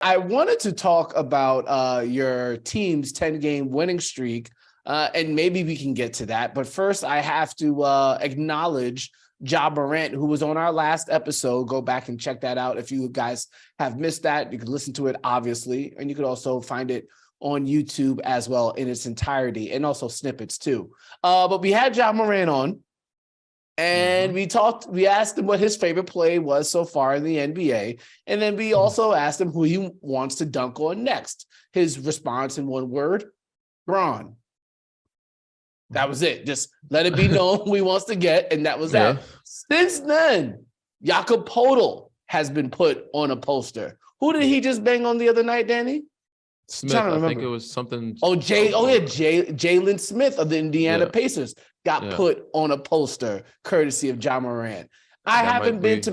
I wanted to talk about your team's 10-game winning streak, and maybe we can get to that. But first, I have to acknowledge Ja Morant, who was on our last episode. Go back and check that out. If you guys have missed that, you can listen to it, obviously, and you could also find it on YouTube as well in its entirety, and also snippets too. But we had Ja Morant on, and we asked him what his favorite play was so far in the NBA. And then we also asked him who he wants to dunk on next. His response in one word, Braun. That was it. Just let it be known who he wants to get, and that was that. Since then, Jakob Poeltl has been put on a poster. Who did he just bang on the other night, Danny? Smith, I think it was something. Jalen Smith of the Indiana Pacers got put on a poster courtesy of Ja Morant. I haven't been to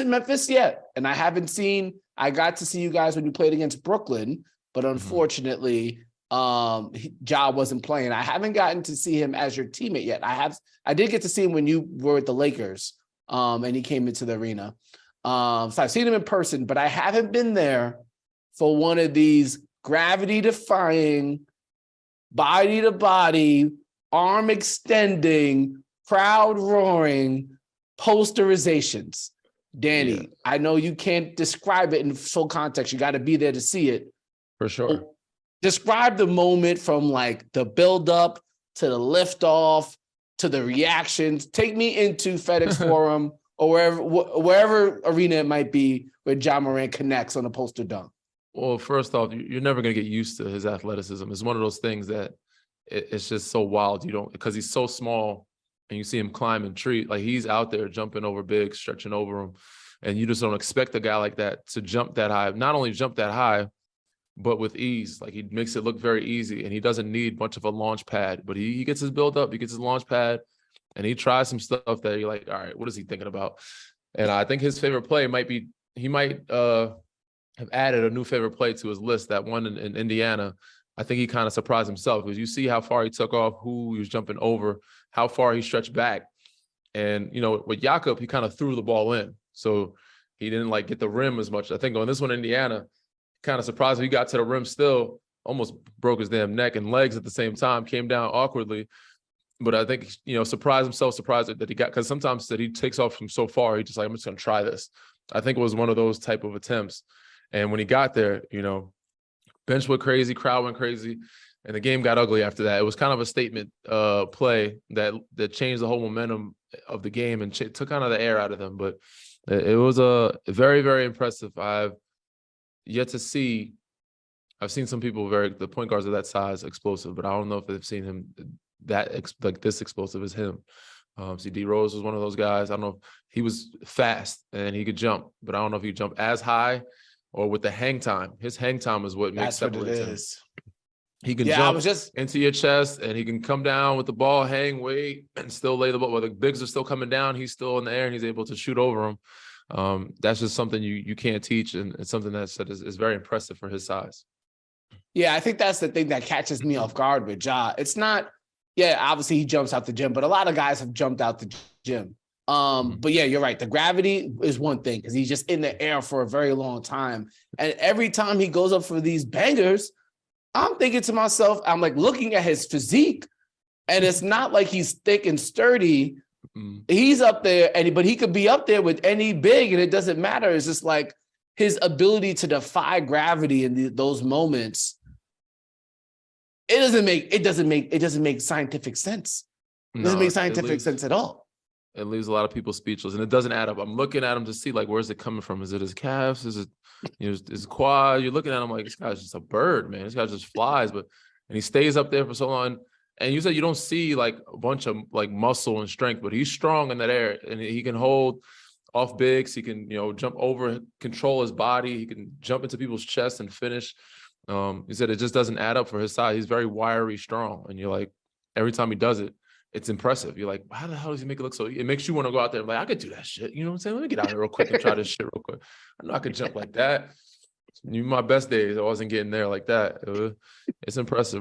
Memphis yet, and I got to see you guys when you played against Brooklyn, but unfortunately, Ja wasn't playing. I haven't gotten to see him as your teammate yet. I did get to see him when you were with the Lakers, and he came into the arena. So I've seen him in person, but I haven't been there for one of these gravity-defying, body-to-body, arm-extending, crowd-roaring posterizations. Danny, I know you can't describe it in full context. You got to be there to see it. For sure. Describe the moment from like the build-up to the lift-off to the reactions. Take me into FedEx Forum or wherever arena it might be where Ja Morant connects on a poster dunk. Well, first off, you're never going to get used to his athleticism. It's one of those things that it's just so wild. Because he's so small and you see him climbing tree, like he's out there jumping over big, stretching over him. And you just don't expect a guy like that to jump that high, not only jump that high, but with ease. Like he makes it look very easy, and he doesn't need much of a launch pad, but he gets his build up, he gets his launch pad, and he tries some stuff that you're like, all right, what is he thinking about? And I think his favorite play he might have added a new favorite play to his list, that one in Indiana. I think he kind of surprised himself because you see how far he took off, who he was jumping over, how far he stretched back. And, with Jakob, he kind of threw the ball in. So he didn't get the rim as much. I think on this one, Indiana, kind of surprised he got to the rim still, almost broke his damn neck and legs at the same time, came down awkwardly. But I think, surprised himself, surprised that he got, because sometimes that he takes off from so far, he just I'm just going to try this. I think it was one of those type of attempts. And when he got there, bench went crazy, crowd went crazy, and the game got ugly after that. It was kind of a statement play that changed the whole momentum of the game and took kind of the air out of them. But it was a very, very impressive. I've seen some people the point guards of that size explosive, but I don't know if they've seen him this explosive as him. See, D Rose was one of those guys. I don't know if he was fast and he could jump, but I don't know if he could jump as high or with the hang time. His hang time is what makes separates him. He can jump into your chest, and he can come down with the ball, hang, wait, and still lay the ball. While the bigs are still coming down, he's still in the air, and he's able to shoot over them. That's just something you can't teach, and it's something that is very impressive for his size. Yeah, I think that's the thing that catches me off guard with Ja. It's not, obviously he jumps out the gym, but a lot of guys have jumped out the gym. But yeah, you're right. The gravity is one thing because he's just in the air for a very long time. And every time he goes up for these bangers, I'm thinking to myself, I'm looking at his physique, and it's not like he's thick and sturdy. He's up there, but he could be up there with any big, and it doesn't matter. It's just his ability to defy gravity in those moments. It doesn't make scientific sense. It doesn't make scientific sense at all. It leaves a lot of people speechless, and it doesn't add up. I'm looking at him to see where's it coming from? Is it his calves? Is it his quad? You're looking at him this guy's just a bird, man. This guy just flies, and he stays up there for so long. And you said you don't see a bunch of muscle and strength, but he's strong in that air, and he can hold off bigs. He can jump over, control his body. He can jump into people's chests and finish. He said it just doesn't add up for his size. He's very wiry, strong, and you're every time he does it, it's impressive. You're how the hell does he make it look so? It makes you want to go out there and I could do that shit. You know what I'm saying? Let me get out here real quick and try this shit real quick. I know I could jump like that. My best days, I wasn't getting there like that. It's impressive.